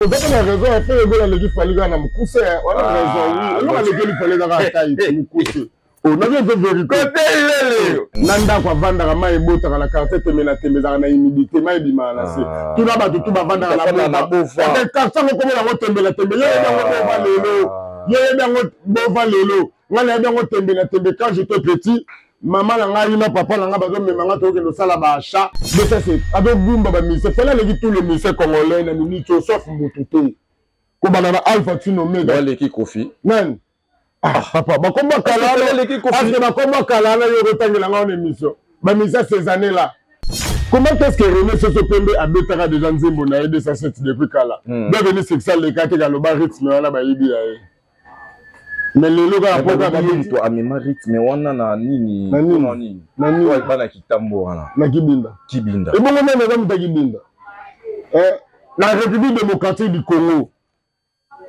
peut-être la raison a fait que l'équipe fallait gagner mon coup c'est on a raison oui on a l'équipe fallait gagner taille mon coup c'est on a bien vérité nanda kwa vanda kama ebota kana carte temena temeza na humidité mai bimana c'est tout là tout ba vanda na bofa carte ko comme la tembela tembela yé bango bova lelo ngana bango tembela tembe quand j'étais petit maman langa yina papa langa bazo memanga to ke lo sala ba achat mais ça c'est avec bumba ba mise fallait les tous les mise congolais na minito sauf mututé ko banana alpha tino mega l'équipe Kofi man papa ba komba kala l'équipe Kofi ba komba kala na yo retangela nga en émission ba mise ces années là comment est-ce que René Sosopembe a betaka déjà nzembo na aidé ça c'est depuis kala bienvenue c'est ça les cas que le bar rythme wana ba yibi ya mais le logo a pas to amema rythme wana na nini na nini wa bana kitambo wana na kibinda et bon même dans ta kibinda la République démocratique du Congo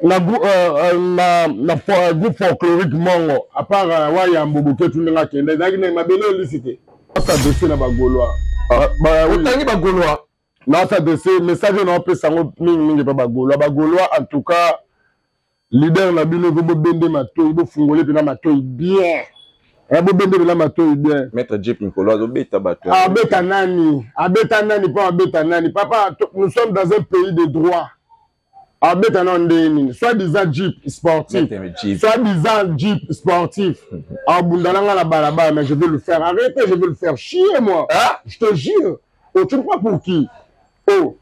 na groupe folklorique mongo à part waya mboboke tout nga kende ndaki na mabelo licité ça dossier na ba gaulois utangi ba gaulois na ça dossier message na pesa ngo mingi pa ba gaulois en tout cas leader na bino go bende matoi bo fungole pena matoi bien bo bende na matoi bien maître Jeep Nkolo azobeta bato abeta nani pas abeta nani papa nous sommes dans un pays de droit abeta nani soi-disant Jeep sportif soi-disant Jeep sportif abundana la balaba mais je vais le faire arrêtez je vais le faire chier moi je te jure oh tu ne crois pour qui oh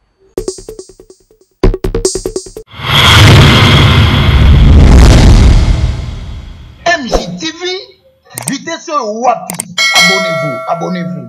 MJTV, vitesse wapi. Abonnez-vous.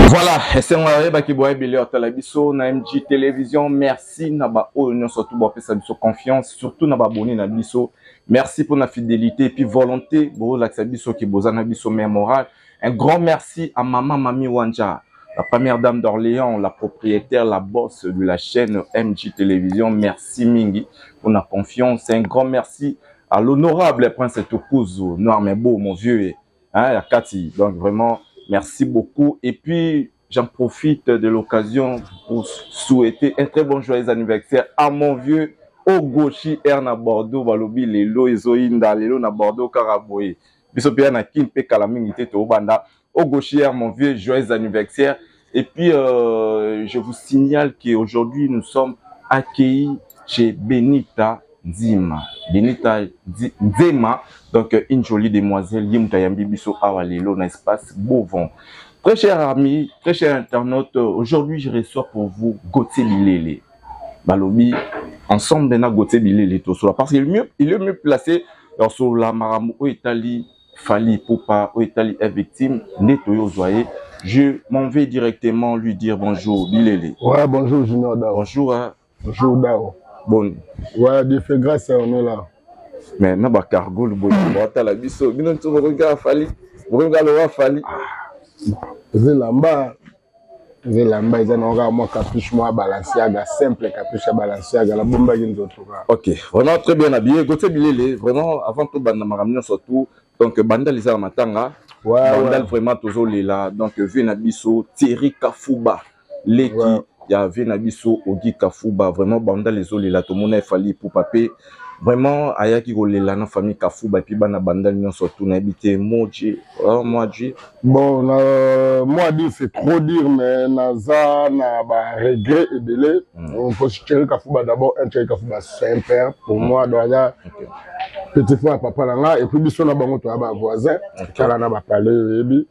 Voilà, c'est un peu qui boit billet à la biso na MJ Télévision. Merci naba on surtout boire sa biso confiance, surtout naba abonné na biso. Merci pour la fidélité et puis volonté pour la biso qui boza na biso mémoral. Un grand merci à maman Mami Wanja, la première dame d'Orléans, la propriétaire, la boss de la chaîne MJ Télévision. Merci Mingi pour la confiance. Un grand merci à l'honorable Prince Tokuzo, noir mais beau mon vieux, hein, la Kati. Donc vraiment merci beaucoup. Et puis, j'en profite de l'occasion pour souhaiter un très bon joyeux anniversaire à mon vieux Ogoshi Erna Bordeaux, Balobi, Lelo, Ezoïnda, Lelo, na Bordeaux, Karaboye. Bisopia na Kinpe, Kalamingite, Tobanda. Ogoshi Er, mon vieux, joyeux anniversaire. Et puis, je vous signale qu'aujourd'hui, nous sommes accueillis chez Benita Nzima. Benita Nzema, donc une jolie demoiselle, Yimta Yambibiso Awalelo, n'est-ce pas, Beauvon. Très chers amis, très chers internautes, aujourd'hui je reçois pour vous Gauthier Bilele. Balobi, ensemble de Gauthier Bilele, parce qu'il est mieux placé dans la Maramou, au Italie, Fali Poupa, au Italie est victime, Netoyo Zoye. Je m'en vais directement lui dire bonjour, Bilele. Ouais, bonjour Junior Dao. Bonjour, hein. Bonjour Dao. Bon. Ouais, Dieu fait grâce, on est là. Mais n'a pas cargo le bon la biso. Bino tu regardes Fali. Vous regardez le Fali. Zelamba, ils ont moi capuche moi Balenciaga simple capuche Balenciaga la bomba qui nous autres. OK, vraiment très bien habillé. Gauthier Bilele, vraiment avant tout banda maramino surtout donc banda lisa matanga. Ouais, banda vraiment toujours là donc vena biso Thierry Kafuba Leki. Il y avait Nabiso Ogi Kafuba, vraiment, banda les eaux, les tomona Fali pour papé. Vraiment, ayaki rolé la famille Kafuba, et puis bana banda l'union surtout, n'habité Moji, moi dit. Bon, moi dit c'est trop dire, mais Naza n'a pas regret et délai. On peut Thierry Kafuba d'abord, un Thierry Kafuba c'est un père. Pour moi, doya petit frère papa là, et puis biso na bango to aba voisin, kala na ba parler ebi.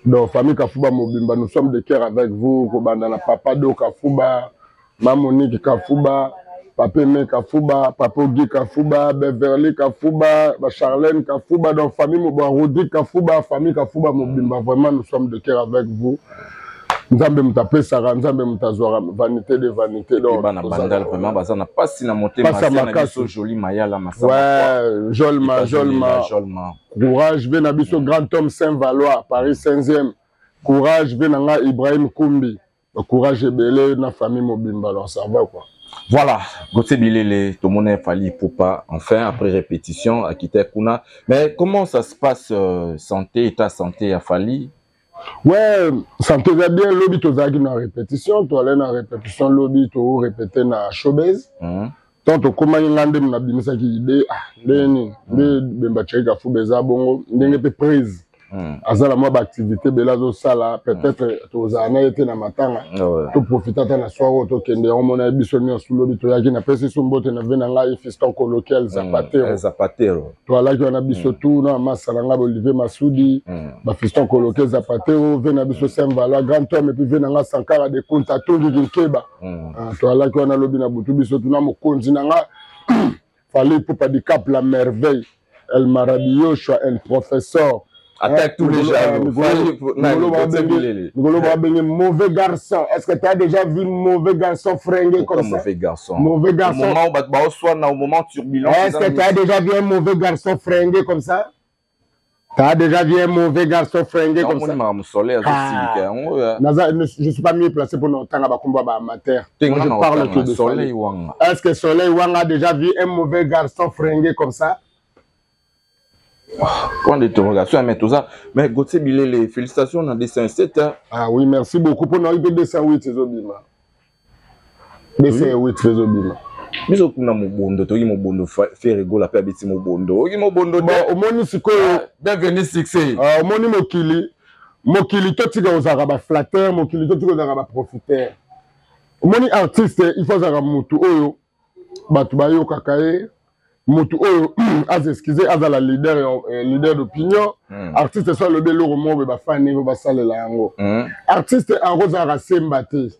Donc famille Kafuba Mobimba, nous sommes de cœur avec vous, ko banda na papa do Kafuba, Mamonique Kafuba. Papa Me Kafuba, Papa Guy Kafuba, Beverly Kafuba, Charlène Kafuba, donc famille Rodrigue Kafuba, famille Kafuba Mobimba, vraiment nous sommes de cœur avec vous. Nous avons tapé Sarah, nous avons vanité de vanité. Donc, bandal vraiment, ça n'a pas si na monté, mais joli Maya la massa. Ouais, Jolma. Courage, Benabiso, grand homme Saint-Valois, Paris 5e. Courage, Benanga Ibrahim Koumbi. courage belé na famille mobimba alors ça va quoi. Voilà, Gauthier Bilele, tout le monde Fally Ipupa, enfin, après répétition, à quitter Kuna. Mais comment ça se passe, santé, état santé à Fally? Ouais, santé va bien, lobby to zagi na répétition, to aller na répétition, lobby to répéter na showbiz. Tant to koma ngande mna bimisa ki ide, ndeni, bemba cheka fu beza bongo, ndenge pe prise. Azala moi activité belazo sala peut-être tozana été na matanga to profiter ta na soir to kende on mona bisoni sous lobby to yaki na pesi sumbote na vena ngai fiston colloquial Zapatero to ala ki na biso tout na masala nga Olivier Masudi ba fiston colloquial Zapatero vena biso Saint-Valois grand homme et puis vena nga Sankara de Kunta Tungi Kinkeba to ala ki na lobby na butu biso tout na mokonzi na nga Fally Ipupa di Cap la merveille El Marabillo El professeur. Attaque tous les gens. Mauvais garçon. Est-ce que tu as déjà vu mauvais garçon fringué comme ça? Mauvais garçon. Mauvais garçon. Au moment turbulent. Est-ce que tu as déjà vu un mauvais garçon fringué comme ça? Tu as déjà vu un mauvais garçon fringué comme ça? Je ne suis pas mieux placé pour nous entendre amateur. Je parle que de Soleil. Est-ce que Soleil Wang a déjà vu un mauvais garçon fringué comme ça? Point d'interrogation, mais tout ça. Mais Gauthier Bilele, félicitations dans dessin 7. Ah oui, merci beaucoup pour nous dessin 8 Zobima. Dessin 8 Zobima. Biso kuna mobondo, toki mobondo fait rigolo après abiti mobondo. Oki mobondo de. Omoni siko bienvenue succès. Omoni mokili totika ozaka ba flatteur, mokili totika ozaka ba profiteur. Omoni artiste, il faut zaka mutu oyo batu bayo kakae. Mutu oyo az excusez azala leader d'opinion artiste soit le belo romo ba fani ba salela yango artiste aroza ka semba te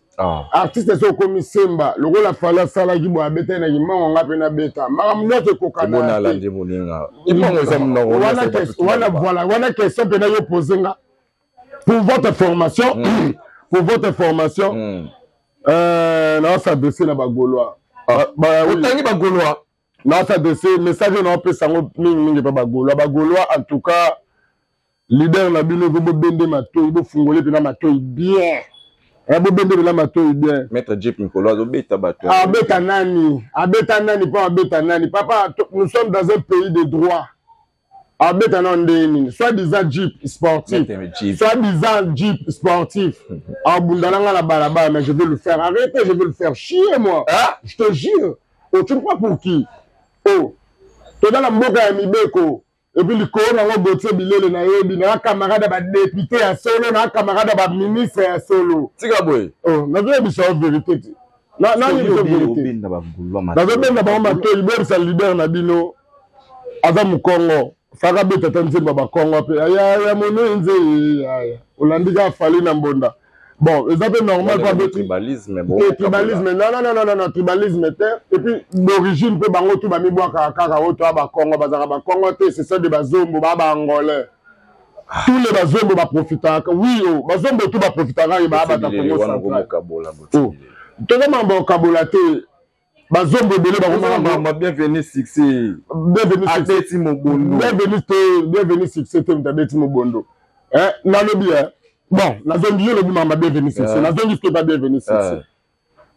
artiste so komi semba loko la fala sala ki bo abeta na kimango ngape na beta mara mnote kokana bona la ndimoninga imongo za mnogo wana question pena yo posenga pour votre formation na s'adresser na ba Gaulois utangi ba Gaulois. Non, ça c'est message non peut sango mingi pas Gaulois en tout cas leader na bino go bende mato go fungole pena mato bien bo bende na mato bien maître Jeep Nkolo zo beta bato abeta nani pas abeta nani papa nous sommes dans un pays de droit abeta non ndeni soi-disant Jeep sportif abundana la balaba mais je vais le faire arrêtez je vais le faire chier moi je te jure tu ne crois pour qui? Oh, tu dans la mboka ya mibeko et puis le corona ngo Gauthier Bilele na yebi na camarade ba député à solo na camarade ba ministre à solo. Tika boy. Oh, na vie biso vérité. Na ni vérité. Na benda ba mato libère sa leader na bino. Aza mu Congo. Faka beta tanze baba Congo pe. Ya mono nze aya. Olandika Fally na mbonda. Bon, ils avaient normal pas de tribalisme, bon. Tribalisme, non, tribalisme, et puis d'origine, peut bango tout bami bois kaka oto ba Congo, ba Congo, c'est ça de bazombo, ba angolais. Tous les bazombo ba profiter, oui, bazombo tout ba profiter, ba ba ta Congo central. Tout le monde ba kabola te, bazombo belé ba bienvenue succès. Bienvenue succès Mobondo. Bienvenue succès Tabeti Mobondo. Na le bien. Bon, la zone du le bienvenue succès. La zone qui pas bienvenue succès.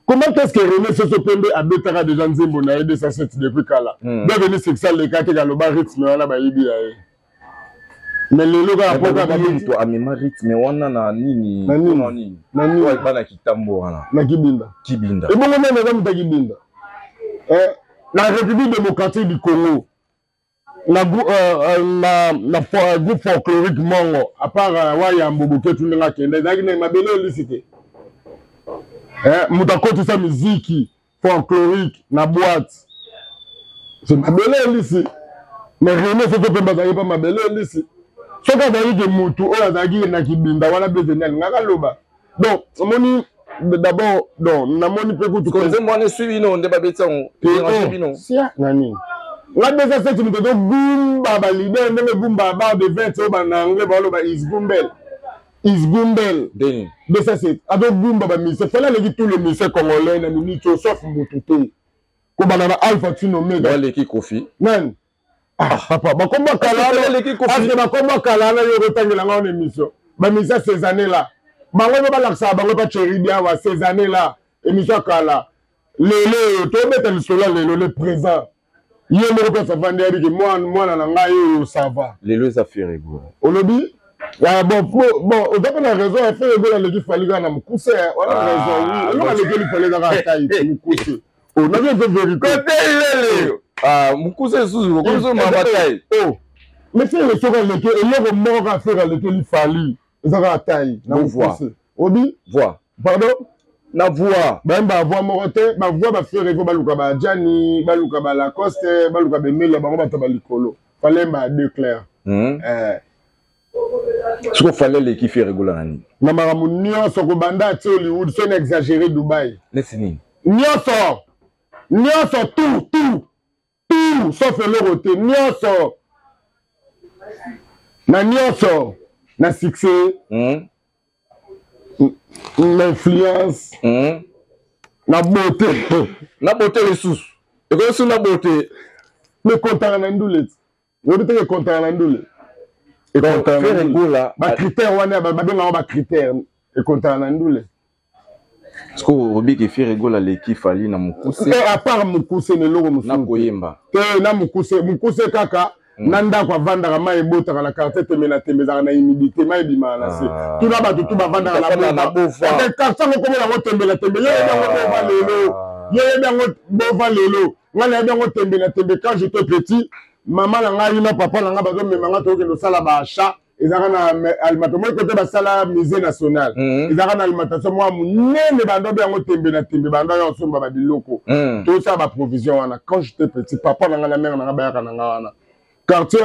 Comment est-ce que René Sosopembe a bétara de gens Zembo na aidé ça cette depuis kala. Bienvenue succès le cas que le bar rythme wana ba yibi aye. Mais le logo a pas ba to amema rythme wana na nini? Na nini wa bana kitambo wana. Na kibinda. Kibinda. Et bon on est dans kibinda. La République démocratique du Congo. Na groupe folklorique mongo à part waya mboboke tu nga kende na kine mabele licité mutakoti sa muziki folklorique na boîte c'est mabele lycée mais René Sosopembe bazali pas mabele lycée soka bazali ke mutu oyo azali na kibinda wana bezenel ngaka loba donc moni d'abord donc na moni pe kutu ko nze mwana suivi no nde babetsango bino sia nani la deuxième c'est une de Goumba ba leader même Goumba ba de 20 au ban anglais ba lo ba is Gumbel deni de ça c'est avec Goumba ba ministre fallait le tout le ministre congolais na mini to sauf Moutouté ko bana Alpha Tino Mega wale ki Kofi nan papa ba komba kala le ki Kofi ba komba kala na yo retangela ngone émission ba ministre ces années là bango balakisa bango pas Chéribia wa ces années là émission kala lelo to mettre le soleil le présent yé mo ko ça vendre dit moi na ngai ça va lelo ça fait rigolo olobi bon on a pas raison elle fait rigolo le fallait na mukuse on a raison on a le fallait na taille mukuse on a bien vérité côté lelo mukuse sous mukuse mama taille mais c'est le soleil le que le mort à faire le que fallait ça va taille na mukuse obi voix pardon na voix ba voix morote ba voix ba faire ko baluka ba Jani baluka ba Lacoste baluka be mela ba ba ba likolo fallait ba deux clair ce qu'il fallait l'équipe fait rigoler nani na maramu nyonso ko banda ti Hollywood so exagéré Dubaï laissez-ni nyonso tout sauf le roté nyonso na succès l'influence la beauté les sous et quand c'est la beauté le compteur na ndule yo te compteur na ndule et compteur na ndule ba critère wana ba benga ba critère et compteur na ndule ce que obi ki fait rigoler l'équipe fali na mukuse et à part mukuse ne loko musu na koyemba te na mukuse kaka nanda kwa vanda kama ebota kana quartier temena tembeza na humidité mai bima na se tout na ba tout ba vanda na bofa te quartier ko komela ngo tembela ye bango bova lelo ngala bango tembela quand j'étais petit maman na ngai na papa na nga bazo memanga to ke no sala ba achat ezaka na alimentation moi côté ba sala musée national ezaka na alimentation moi munene bando bango tembela bando yo somba ba biloko tout ça ba provision wana quand j'étais petit papa na nga na mère na nga ba yaka na nga wana quartier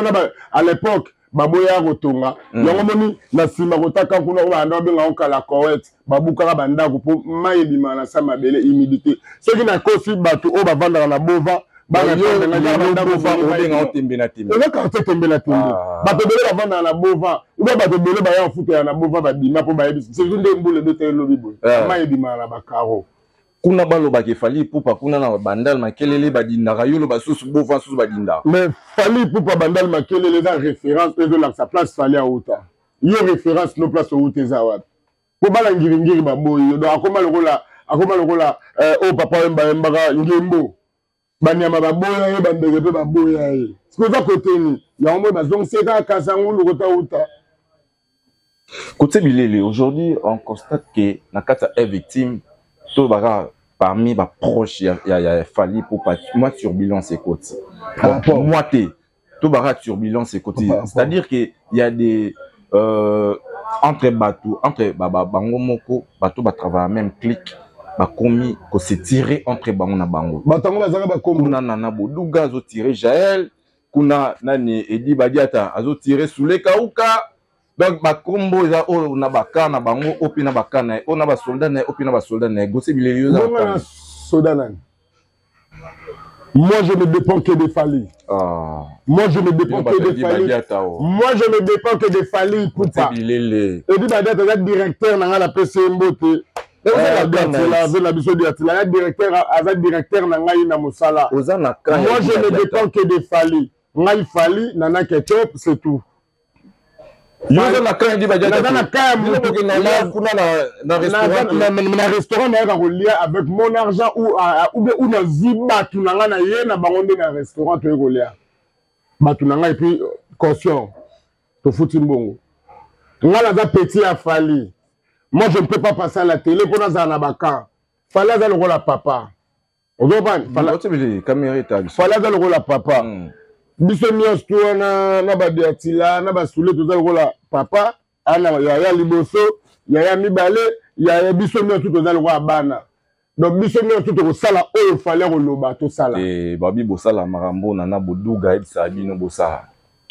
à l'époque baboya kotonga yango moni na sima kotaka kuna ba ndo benga okala correct babuka banda ko po mai bima na sama bele humidité ce qui na kosi batu o ba vanda na bova ba na banda bova o benga otembela le quartier tembela bato bele ba vanda na bova ou ba bato bele ba ya futa na bova ba bima po ba yebi c'est une ndembule de telo bibo mai bima na bakaro kuna baloba ke fali pupa kuna na bandal makelele badindaka yolo basusu bova susu badindaka mais fali pupa bandal makelele za référence de la sa place fali a uta yo référence no place uta za wapi po bala ngiri baboyi do akoma lokola o papa mbaka ngimbo banyama baboya ye bandege pe baboya ye c'est ça côté ni ya mo bazong seka kasangulu kota uta côté bilele aujourd'hui on constate que na kata est victime tout bara parmi les proches il y a fallu pour pas moi turbulence et côté moi tout bara turbulence et côté c'est-à-dire que il y a des entre bateau entre bango moko bateau ba travailler même clic ba commis ko se tirer entre bango na bango batango bazanga ba kombo na boduga zo tirer Jaël kuna nani Edi Badiata azo tirer sous les kauka. Donc ba combo za o na bakana bango opi na bakana o na ba soldat na opi na ba soldat na gosse bilelio za ba soldat na moi je ne dépends que de Fali moi je ne dépends que de Fali moi je ne dépends que de Fali pour ça et dit Badiata za directeur na la PC Mbote la biso directeur na ngai na musala moi je ne dépends que de Fali ngai Fali nana ketchup c'est tout yo na quand dit Badiata na restaurant na kolia avec mon argent ou na ziba tunanga na ye na bango nde na restaurant to kolia batunanga et puis caution to futi mbongo ngala za petit à Fali moi je ne peux pas passer à la télé pour na na baka Fali za le rôle papa on doit pas Fali za le rôle papa biso nyos to na badiatila na basule to za kola papa ana ya liboso ya mibale ya biso nyos to za kola bana donc biso nyos to ko sala o fallait roloba to sala babi bosala marambo na boduga ebisa bino bosala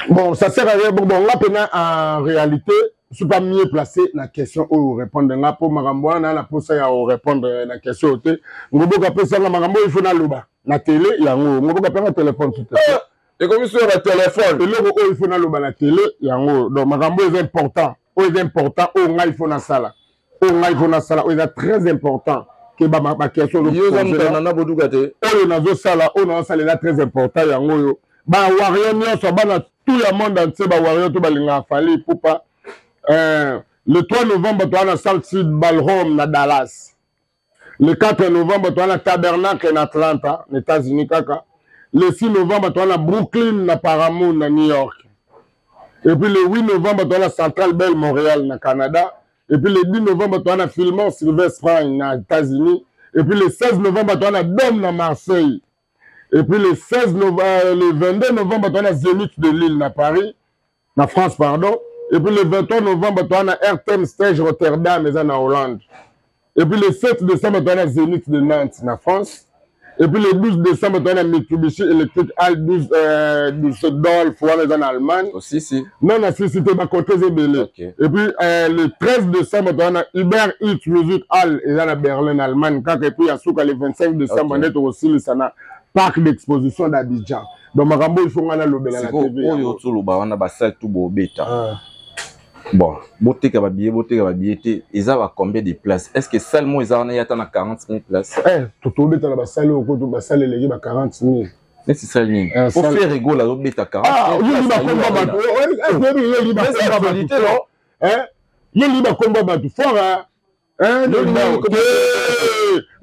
bon ça sert à rien bon là pena en réalité je suis pas mieux placé la question ou répondre nga pour marambo na la posa ya répondre la question te ngoboka pesa na marambo il faut na loba na télé yango ngoboka pesa téléphone tout et comme sur le téléphone et là il faut na loba la télé yango donc marambo est important o nga il faut na sala est très important que ba question yo na boduga te o na sala est très important yango yo ba warrior nyonso bana tout le monde entier ba warrior to balinga Fali pour pas Le 3 novembre, tu as Southside Ballroom na Dallas. Le 4 novembre, tu as Tabernacle en Atlanta, les États-Unis. Le 6 novembre, tu as Brooklyn na Paramount na New York. Et puis le 8 novembre, tu as Central Bell Montréal na Canada. Et puis le 10 novembre, tu as Filmon Sylvester Prime na États-Unis. Et puis le 16 novembre, tu as Dome na Marseille. Et puis le 22 novembre, tu as Zénith de Lille na Paris, na France, pardon. Et puis le 23 novembre, tu as RTM Stage Rotterdam, mais en Hollande. Et puis le 7 décembre, tu as Zénith de Nantes, en France. Et puis le 12 décembre, tu as Mitsubishi Electric Al 12 en Allemagne. Aussi, si. Non, c'était ma côté Zébélé. Okay. Et puis le 13 décembre, tu as Uber Eats Music Hall, à Berlin, Allemagne. Et puis le 25 décembre, on est aussi le parc d'exposition d'Abidjan. Donc, il faut que la TV. Bon, beauté billet, ils ont combien de places? Est-ce que seulement ils ont 40 000 places? Tout le monde a salle au côté de la salle et 40 000. Mais c'est ça, il faut faire rigoler à l'autre 40 000. Ah, il y a un combat battu fort, hein?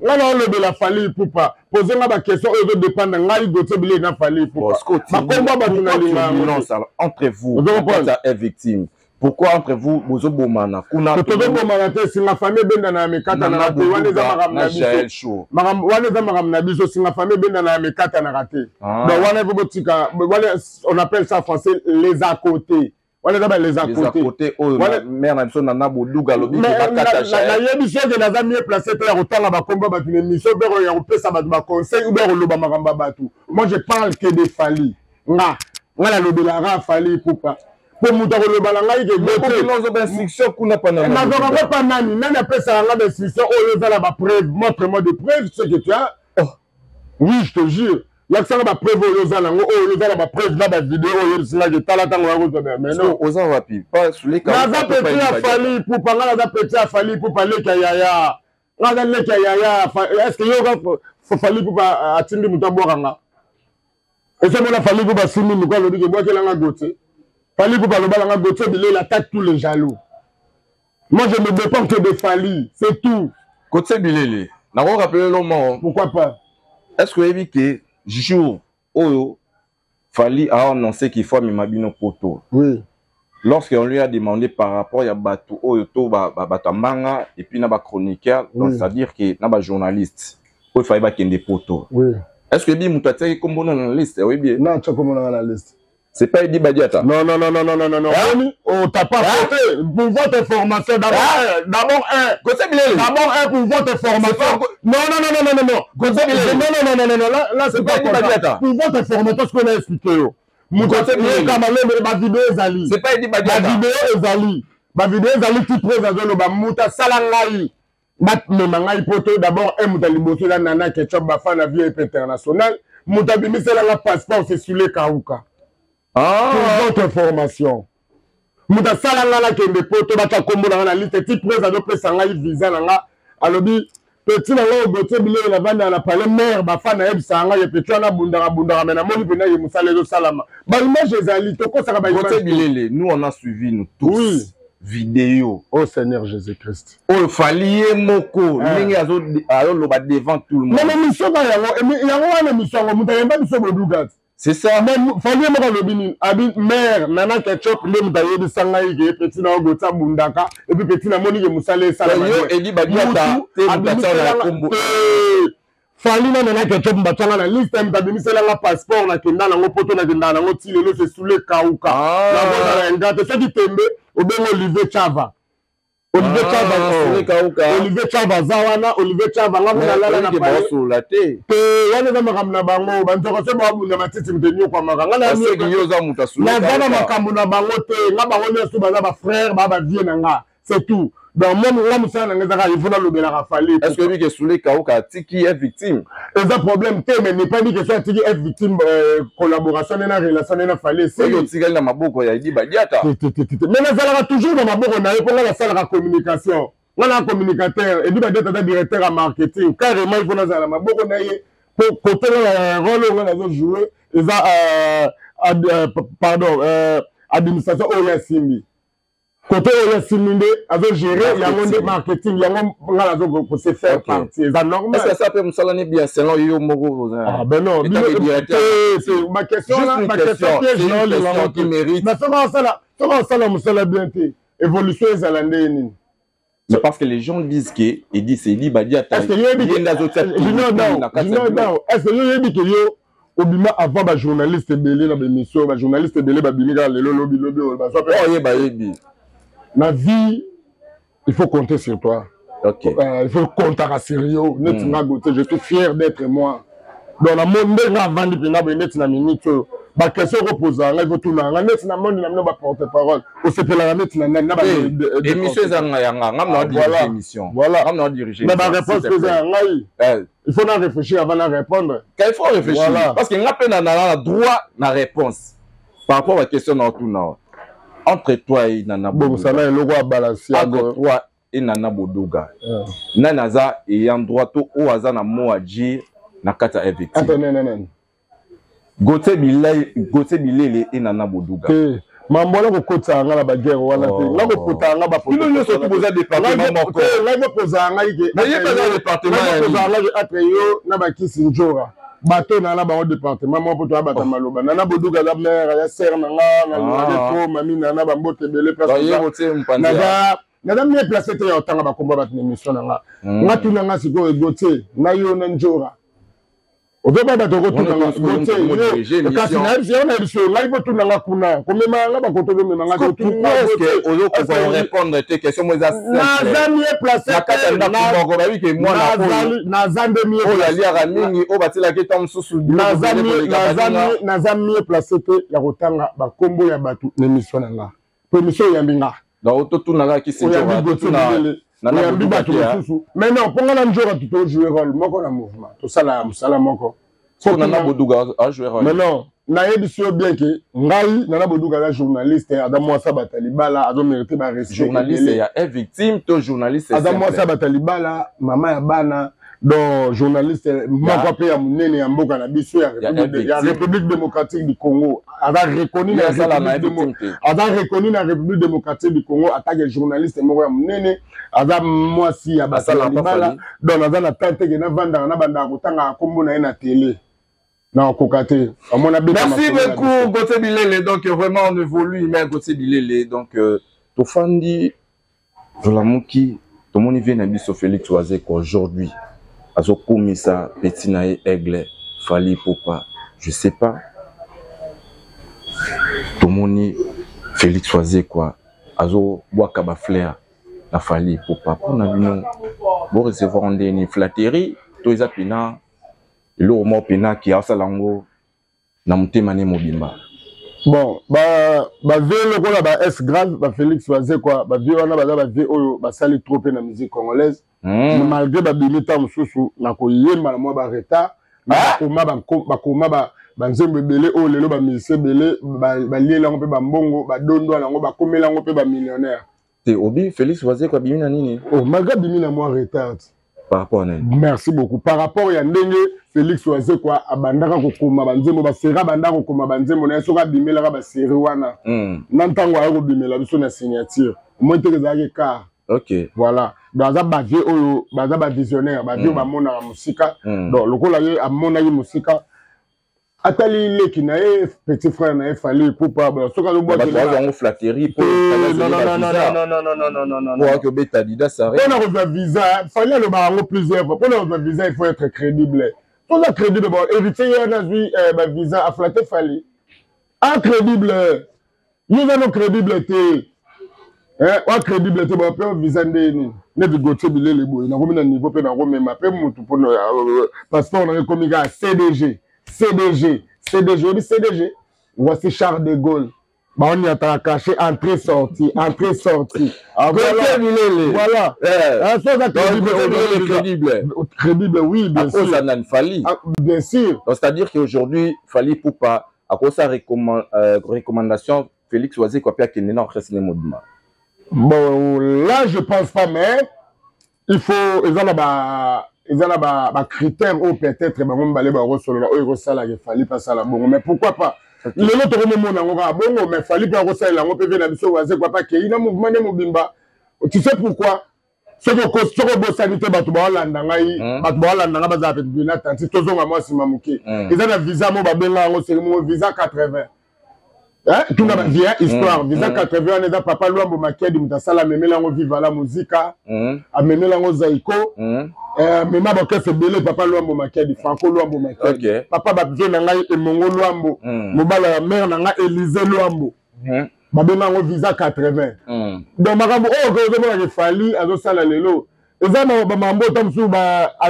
Là, on le la fallu pour pas poser ma question, il veut dépendre de là, il doit se na fallu pour pas. Combat battu entre vous, est victime. Pourquoi entre vous, vous êtes bomana? Kuna si ma famille benda na mekata na raté, wane za maram na biso, si ma famille benda na mekata na raté. Donc wane bobotika, on appelle ça en français les à côté. Wane za les à côté. Wane mère na biso na nabo duga lobi ba kata cha. Na yebi so que na za mieux placé te rotanga ba combat ba tune mission bero ya opesa ba ba conseil ou bero loba maramba batu. Moi je parle que des Fally. Nga la lobela ra Fally pour pas. Pour nous dire le balanga il est nous avons instruction kuna pana na zo pas nani appelle ça la instruction oh yo za la preuve montre-moi des preuves ce que tu as. Oui, je te jure. Là ça va preuve yo za la oh yo za la preuve là ba vidéo yo sila que tala tango ya ko mais non aux wapi pas sur les caméras na za petit a Fally pour pas na za petit a Fally pour parler que yaya na za le que yaya est-ce que yo faut Fally pour pas atindi mutambo kanga et c'est mon Fally pour pas simi mu ko lo di ke boa ke la ngote. Fally pour parler de Gauthier, il attaque tous les jaloux. Moi, je me dépends que de Fally, c'est tout. Gauthier Bilele, n'a pas rappelé le mot. Pourquoi pas? Est-ce que vous avez vu que jour où Fally a annoncé qu'il faut Mimabino Poto? Oui. Lorsqu'on lui a demandé par rapport à Batou Oyoto, Batamanga, et puis Naba chroniqueur, donc c'est-à-dire que Naba journaliste, il fallait qu'il y ait des poteaux. Oui. Est-ce que bien Moutaté comme on dans la liste? Oui, bien. Non, tu as comme on dans la liste. C'est pas Edi Badiata. Non. Oh, t'as pas voté. Pour votre formation, d'abord pour votre formation. Non. Là, c'est pas Badiata. Pour votre formation, ce qu'on a expliqué. C'est pas Edi Badiata. Ma vidéo Zali qui présente le Bamuta Salangai. Batmemangai poto d'abord un Moutaliboso la nana ketchup bafa la vie internationale. Moutabimi c'est la passeport c'est sur les Kaouka. Pour votre information. Mouta Salangala qui est des potes, bata kombo dans la liste, petit présent de Pesanga, visa nanga, alobi, petit nanga au beauté, bilé, la vande à la palais, mère, bafa na eb sanga, et petit na bundara, mais na moni pena, y moussale de salama. Bah, image des ali, toko ça va beauté bilé, nous on a suivi, nous tous. Oui. Vidéo. Oh Seigneur Jésus-Christ. Oh, Fally moko, ningi azo loba devant tout le monde. Non, mais mission, il y a une mission, mouta yemba mission bodugat. C'est ça. Même Fally moko lobini, abi mère, nana ketchup, le mutaye de sangaïge, petit na ogota bundaka, et puis petit na moni ke musale salama. Yo, Edi Badiata, Fally na nana ketchup mbatanga na liste, mutabimisela la passeport na kenda na ngopoto na kenda na ngotile, le se soule kauka. Na ngoza na engate, ce qui tembe, obengo Olivier Chava. Olivier Chava zawana, Olivier Chava nga muna lala na pale. Wane za makamuna bango, banjoko sebo wabu na matiti mtenyo kwa maka. Na zana makamu na bango te, nga bango nesu baza ba frère, ba vie na nga. C'est tout. Donc même là musa na ngeza ka ifuna lobela ka Fally. Est-ce que lui que soulé kauka tiki est victime? Et ça problème te mais n'est pas dit que soit tiki est victime collaboration na relation na Fally. C'est yo tiki na maboko ya Edi Badiata. Mais na zala toujours dans maboko na pour la salle de communication. On a un communicateur Edi Badiata directeur en marketing. Carrément il faut na zala maboko na ye pour côté le rôle on a joué et ça pardon administration Oya Simbi. Côté où il y a Siminde, avec gérer, il y a un marketing, il y a un pour se faire partie. C'est normal. Est-ce que ça peut me salaner bien selon Yo Moro? Ah ben non, c'est ma question là, ma question qui mérite. Mais comment ça là, Moussala bien fait? Évolution est à l'année. Mais parce que les gens disent que, ils disent, bah, est-ce que yo dit que yo obima avant ba journaliste belé na émission, ba journaliste belé ba bimika le lobby ba so na vie, il faut compter sur toi. OK. Il faut compter à sérieux. Je suis fier d'être moi. Dans le monde avant de net na minute. Ba question reposée, il faut tout na net na monde na ba porte-parole. O se pela net na ba émission ezanga yanga, ngam diriger émission. Voilà. Ngam diriger. Mais ba réponse que ngai. Il faut en réfléchir avant de répondre. Il faut réfléchir. Voilà. Parce que ngapé na droit na réponse par rapport à la question na tout na. Entre toi et Nana Boduga. Bon, ça là le roi balancer. Entre toi et Nana Boduga. Nanaza et en droit au hasard na mo a dire na kata eviti. Attends. Gote Bilele et Nana Boduga. Mambola ko kota nga la ba guerre wana te. Na ko kota nga ba poto. Nous sommes posés département moko. Là ko poza nga ike. Mais yé pas département. Là ko poza nga après yo na ba kisi njora. Bateau na ba département mo poto abata maloba. Nana Boduga la mère ya sœur na nga na ko mami nana ba mbote belé place. Nada me placer te ya otanga ba komba ba émission na nga. Nga tuna nga siko egote na yo na njora. On veut pas battre au retour dans la côté. Quand on a une émission, là il faut tout dans la kuna. Comme même là, bah quand on veut même là, tout. Pourquoi est-ce que Olo peut répondre à tes questions, moi ça. Nazami est placé. La carte n'a pas bon, bah oui que moi la. Nazami. Oh la lia ramingi, oh bah tu la question sous. Nazami est placé que la rotanga, bah combo ya batu l'émission là. Émission ya binga. Donc tout naga qui s'est joué. Mais non, pour nga njora tu jouer rôle moko na mouvement. Tout ça là, musala moko. Faut Nana Boduga a joué rôle. Mais non, na édition bien que ngai Nana Boduga la journaliste Adam Moussa Batalibala a mérité ba respect. Journaliste ya est victime, to journaliste. Adam Moussa Batalibala, mama ya bana donc journaliste moko pe ya munene ya mboka na biso ya République démocratique du Congo. Ada reconnu na République démocratique du Congo attaque journaliste moko ya munene. Ada mwasi ya Batalibala donc aza na tante ke na vanda na banda kotanga kombo na na télé. Non, Kokate. Merci beaucoup, Gote Bilele. Donc, vraiment, on évolue, mais Gote Bilele. Donc, Tofandi, Jolamuki, tout le monde vient à Félix Oazé aujourd'hui. Azo Komisa, Petinae, Aigle, Fali Popa, je sais pas. Tout le monde Félix Oazé, quoi. Azo Wakaba Flair, la Fali Popa. Pour nous, vous recevoir en dernier flatterie, tous les apinants. Le mot pena qui a salango na mtemane mobimba. Bon, le ko ba S grave ba Félix Oazé quoi, ba vie wana ba vie oyo ba sali trop na musique congolaise. Malgré ba bimita mususu na ko yema na mo ba retard, ba nzembe belé o lelo ba musicien belé ba liela ngo pe ba mbongo ba dondo na ngo ba komela ngo pe ba millionnaire. Te obi Félix Oazé quoi bimina nini? Oh, malgré bimina mo retard. Par rapport à elle. Merci beaucoup. Par rapport à Ndenge, Félix Oazé quoi, abandaka kokoma banzemo ba sera bandaka kokoma banzemo na soka bimela ba seri wana. Nantango ayo bimela biso na signature. Moi te ezaki car. OK. Voilà. Dans un bavier oyo, baza ba visionnaire, bavier ba mona na musika. Donc lokola ye amona ye musika. Atali leki na ye petit frère na ye fali pour pas soka lo boîte na flatterie pour non. Que beta dida ça on a reçu visa fallait le barango plusieurs fois pour avoir visa il faut être crédible pour être crédible bon éviter na vie ba visa a flatter fali incrédible nous avons crédibilité wa crédibilité bon après visa ndeni ne bi gote bilele boy na komi na niveau pe na komema pe mutu pour passeport na komi ga CDG, voici Charles de Gaulle. Bah, on y a caché entrée-sortie. Voilà. Crédible, oui, bien sûr. Bien sûr. C'est-à-dire qu'aujourd'hui, Fali Poupa, à cause de sa recommandation, Félix Oazé, quoi, qu'il n'est pas resté mouvement. Bon, là, je pense pas, mais il faut. Ils ont des critères où peut-être on va aller recevoir, il fallait pas ça là bon, mais pourquoi pas lelo tokomona ngo ka bongo mais fali pa ko sala ngo peve na biso waze kwa pa ke ina mouvement ne mobimba tu sais pourquoi soko bosanité bato baolanda ngai bato baolanda nga bazala pete bina tanti tozonga mwasi mamuke eza na visa mo babenga yango serimo visa 80 tuna bavia histoire visa 80 wana eza papa Luambo Makedi moto asala amemela yango viva la muzika amemela yango zaiko mema bakese ebele papa Luambo Makedi Franco Luambo Makedi papa bavie na ngai Emongo Luambo mobala ya mare na ngai Élysée Luambo babenga yango visa 80 donc makambo oyo kozomona ke fali azosala lelo eza na bamambo ata mosusu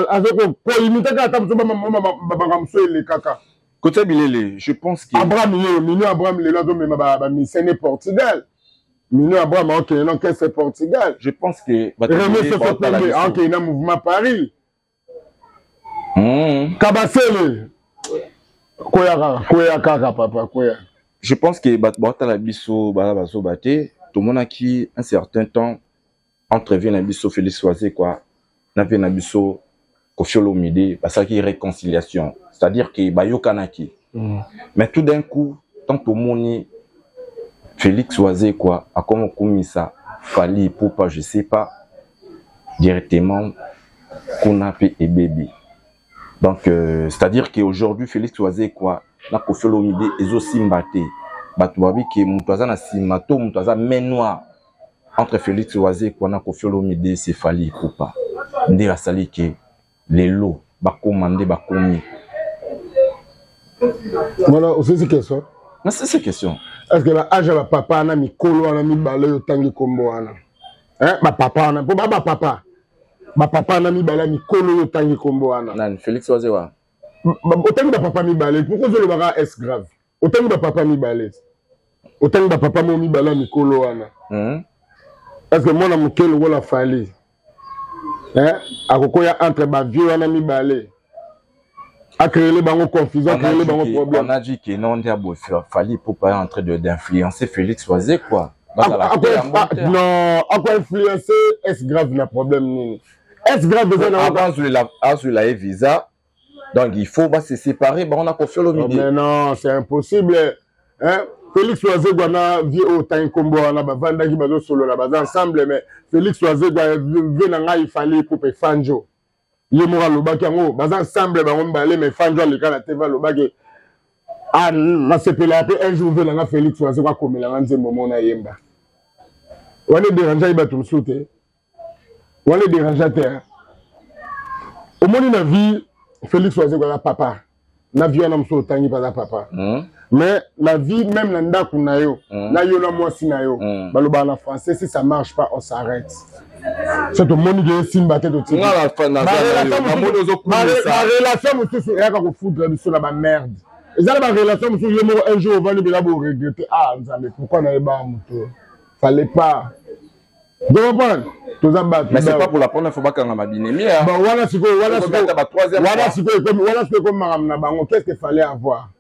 azokoimite ata mosusu bamakambo mosusu elekaka Côté Bilele, je pense que Abraham lelo azomema bamisene Portugal mino Abraham akende na kese Portugal je pense que René Sefopembe akende na mouvement Paris Kabasele koya kaka papa koya. Je pense que batala biso bazo baté tout le monde qui un certain temps entrevient na biso Félix Oise quoi na vie na biso Koffi Olomide parce qu'il y a réconciliation c'est-à-dire que bayokanaki mais tout d'un coup tant tout le monde Félix Oise quoi a comme komisa Fally Ipupa je sais pas directement Konape et Baby donc c'est-à-dire qu'aujourd'hui Félix Oise quoi na Koffi Olomide ezosimbate bato babi ke mutu aza na simato mutu aza main noire entre Félix Oise quoi na Koffi Olomide c'est Fally Ipupa nde asali ke lelo bakomande bakomi voilà aussi c'est question mais c'est question est-ce que la âge la papa na mikolo wana mibale yo tangi kombo wana ba papa wana po ba papa na mibale mikolo yo tangi kombo wana nan Félix Oise wa autant de papa mibale pourquoi je le bara est grave autant de papa mibale autant de papa mo mibale mikolo wana est-ce que moi na mukelo wala Fally akokoya entre ba vieux wana mibale a créé les bango confusion créé les bango problème on a dit que non dia bo Fally Ipupa en train d'influencer Félix Oise quoi non à quoi influencer est grave na problème nini est grave besoin avant la visa. Donc il faut se séparer, on a Koffi Olomide. Mais non, c'est impossible. Hein? Félix Oise gwana vie au temps combo na bavanda ki bazo solo la baza ensemble mais Félix Oise gwa vena ngai Fally Ipupa Fanjo. Ye mora lobaki yango baza ensemble ba ngomba le mais Fanjo aleka na TV lobaki ah na sepela pe un jour vena nga Félix Oise kwa komela nga nzembo mona yemba. Wane déranger ba tumsute. Wane déranger terre. Au moins na vie Félix Oise quoi papa na vie na mso tangi pa papa mais la vie même na ndaku na yo na yo na mwasi na yo baloba na français si ça marche pas on s'arrête c'est tout monde qui simba tête au la relation mususu ya ka ko foutre biso na ba merde ezala ba relation mususu yo mo un jour va le bila bo regretter ah nzambe pourquoi na eba muto fallait pas de comprendre. Mais c'est pas pour la première fois qu'on a ma binemi. Voilà ce que qu'est-ce qu'il fallait avoir.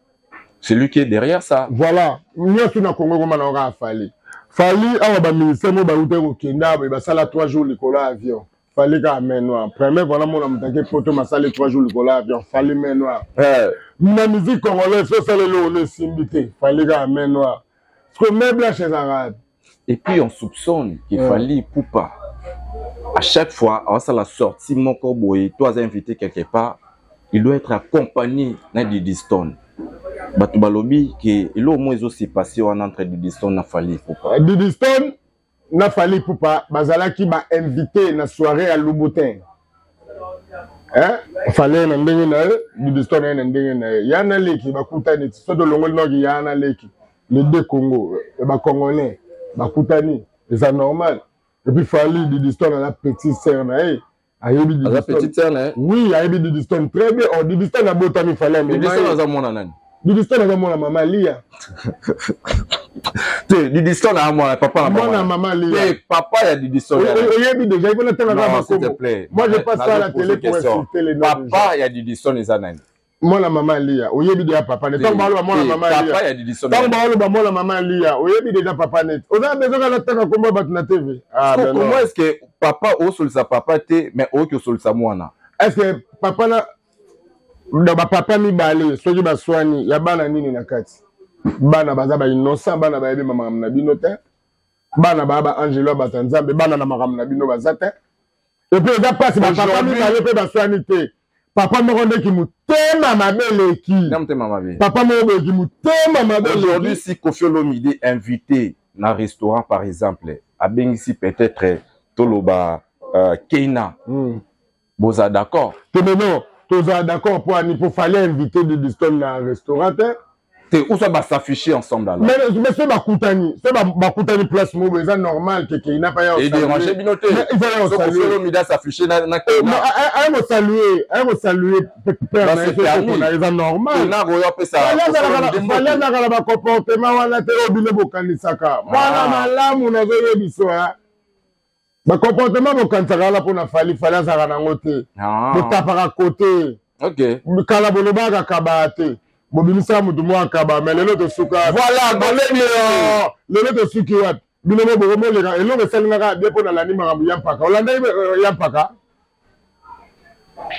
C'est lui qui est derrière ça. Voilà. Nous sommes au Congo comme on a Fally. Fally, on va ministère mo baouté au Kenya, ba sala 3 jours l'école avion. Fally ka main noire. Premier voilà mon amtake photo ma sala 3 jours l'école avion. Fally main noire. La musique congolaise ça c'est le simbité. Fally ka main noire. Ce que même là chez Arabe. Et puis on soupçonne qu'il Fally Ipupa. À chaque fois, à la sortie, mon corbeau, toi invité quelque part, il doit être accompagné dans Diddy Stone. Batubalobi, qui est au moins aussi passé en entre Diddy Stone et Fally Ipupa. Diddy Stone, na Fally Ipupa, Bazala qui m'a invité na soirée à Louboutin. Fallait na ndenge na Diddy Stone na ndenge na yana leki bakutani so de longo nogi yana leki les deux Congo ba congolais bakutani c'est normal. Et puis Fally Diddy Stone a la petite sœur na ayebi Diddy Stone. La petite sœur na oui, ayebi Diddy Stone très bien. Oh Diddy Stone a botami Fally mais Diddy Stone a mona nani? Diddy Stone a mona maman Lia. Diddy Stone a mona papa na mona maman Lia. Papa ya Diddy Stone. Oyebi déjà il faut attendre là s'il te plaît. Moi je passe à la télé pour insulter les noms. Papa ya Diddy Stone eza nani? Moi maman Lia, oyebi déjà papa net. Tant balo moi maman Lia. Papa ya Diddy Stone. Tant balo moi maman Lia, oyebi déjà papa net. On a besoin de la tanga combat bat na TV. Ah ben comment est-ce que papa au sol sa papa té mais au que sol sa mwana? Est-ce que papa na da ba papa mi balé, soki ba swani ya bana nini na kati? bana baza ba innocent bana ba yebe makambo na bino te bana ba Angelo Batanzambe bana na makambo na bino baza te et puis eza pasi ba papa mibale mpe baswani te papa moko ndeki motema mabeleki papa moko boyeki motema mabeleki. Aujourd'hui si Koffi Olomide invité na restaurant par exemple abengisi peut-être toloba Keina boza d'accord te non toza d'accord pour fallait inviter de Diston na restaurant où ça va s'afficher ensemble alors. Mais c'est bakutani place mobile c'est normal que Keina pa ya et déranger binote il faut Koffi Olomide s'afficher na Keina un saluer père c'est normal na royo pesa fallait na ba comportement wana te obile bokanisaka mwana malamu na zoye biso ba comportement bokanisaka la pona fallait azaka nango te botapaka côté OK kala bolobaka kabate bobimisa mutu mwa kaba mais lelo to suka voilà lelo to suki wapi bino mo bomo leka eloko esalingaka bien mpona landi makambo ya mpaka olanda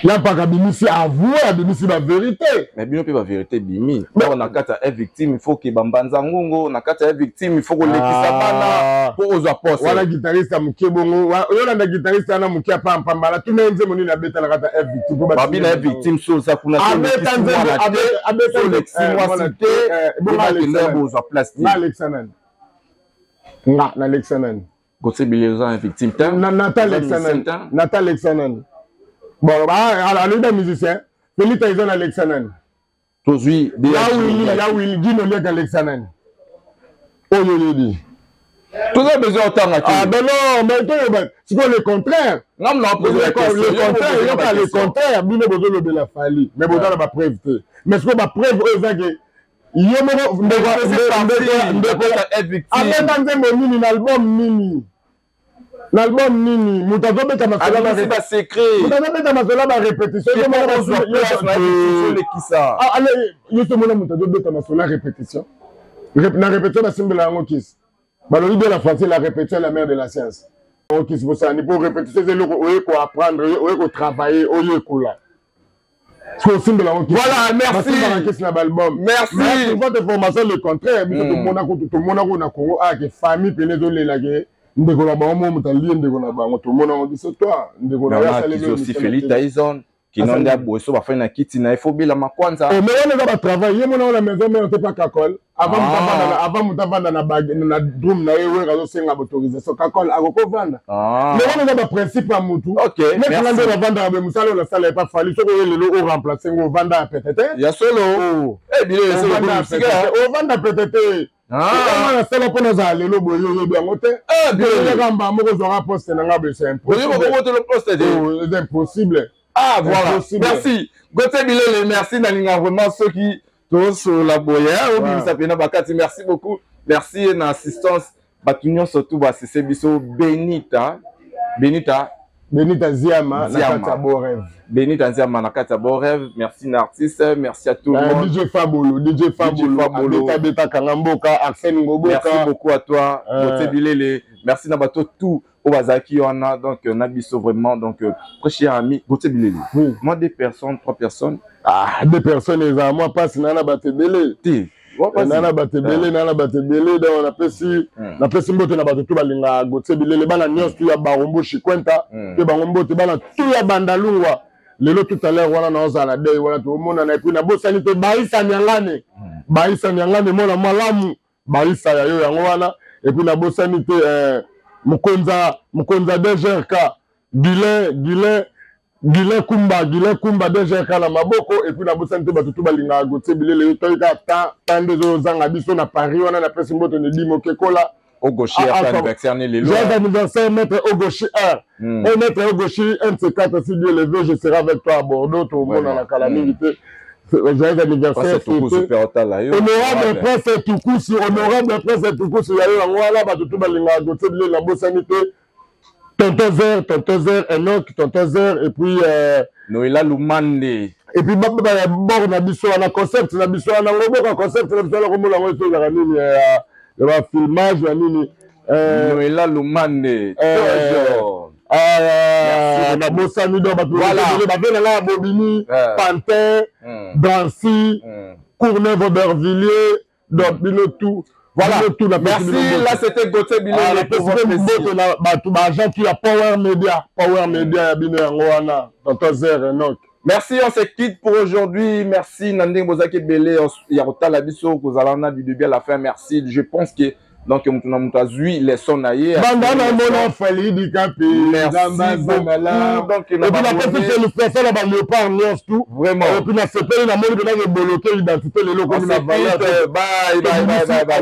ya mpaka bimisi avoué abimisi ba vérité mais bino mpe ba vérité bimi na kati ya victime il faut ke bambanza ngongo na kati ya victime il faut kolekisa bana po ozwa poste wana guitariste ya moke bongo oyolanda guitariste wana moke apampambala tuna ye nzembo nini abeta na kati ya victime babi na victime so oza kuna abeta bozwa place na alexanani nga na alexanani kosebileza victime te nata alexanani bon alida musicien Felita ils ont Alexanen tozui là où il dit non lek Alexanen oyo yedi tous besoin autant ben non mais c'est quoi le contraire non le contraire bino bozo le bela fali mais bozo ba preuve te mais c'est quoi ba preuve ezake yomo ndeko nini album nini l'album nini mutazobeta masola ba secret mutazobeta masola ba répétition yo mona mutazobeta masola répétition na répétition basimbela yango kisi balobi de la français la répétition la mère de la science okisi bosani pour répétition eloko oye ko apprendre oye ko travailler oye kola voilà merci na album merci votre formation le contraire biso tomona ko na Congo ke famille pele zolela ke ndeko na bango mutalie ndeko na bango tomona ngo biso toi ndeko na ya salé aussi Felita Ison qui n'ont pas bosso ba fina kiti na ifobila makwanza mais on est dans travail yemo na la maison mais on te pas kakol avant mutavanda na bag na drum na yewe kazo senga autorisation kakol akoko vanda mais on est dans principe à mutu mais quand on va vendre ba musalo la salle pas fallu so ko lelo o remplacer ngo vanda peut-être ya solo bien o vanda peut-être na sala pona za lelo boyo yango te bien kamba moko zo poste na ngabe c'est impossible ah voilà merci Gauthier Bilele merci nalinga vraiment ceux qui tous sur la boya obimisa pena bakati merci beaucoup merci na assistance batunyo surtout ba c'est biso Benita Ziama na kata Borev Benita Ziama na kata Borev merci na artiste merci à tout le monde DJ Fabolo Beta Kangamboka Arsène Ngoboka merci beaucoup à toi Gauthier Bilele merci na bato tout au Bazaki on a donc Nabiso vraiment donc très cher ami Gauthier Bilele moi 2 personnes 3 personnes 2 personnes les à moi passe nana batebele nana batebele donc on appelle si mbote na bato tout balinga Gauthier Bilele bana nyos tu ya barombo chikwenta pe bangombo te bana tout ya bandalungwa lelo tout à l'heure wana na ozala day wana to mona na puis na bosani te baisa nyangane mona malamu baisa ya yo yango wana et puis na bosani te Mukonza DGRK Guilin Kumba DGRK na maboko et puis na bosante batutu balinga Gauthier Bilele toyika tant de zanga biso na Paris wana na presse mboto ne dimo kekola au gaucher anniversaire né les lois anniversaire maître au gaucher et maître au gaucher un de ces 4 si Dieu le veut je serai avec toi à Bordeaux tout le monde dans la calamité joyeux anniversaire honorable presse tukusi yayo yango wana batutu balinga Gauthier Bilele na bosani te Tonton Zer, Enoch, Tonton Zer, et puis Noëlla Lumande. Et puis bord na biso na concept na biso na ngoboka concept na biso na komola ngo to za nini ya filmage ya nini Noëlla Lumande. Na bosani do batu ba vena la Bobini, Pantin, Dancy, Courneuve Aubervilliers, Donc, bino tout. Voilà. Merci. Là, c'était Gauthier Bilo. La personne l'agent qui a Power Media. Power Media, bino yangoana. Tonton Zer Enoch. Merci, on se quitte pour aujourd'hui. Merci, Nanding Bozake Belé. Yarota Labiso, Kozalana du début à la fin. Merci. Je pense que donc Moutazui, les sons aïe. Bandana Mono Fali di Capi. Merci beaucoup. Donc, et puis la personne c'est le fait la léopard neuf tout. Vraiment. Et puis la CPI, la mode de la bloquer l'identité, les locaux de la valeur. Bye, bye, bye, bye, bye.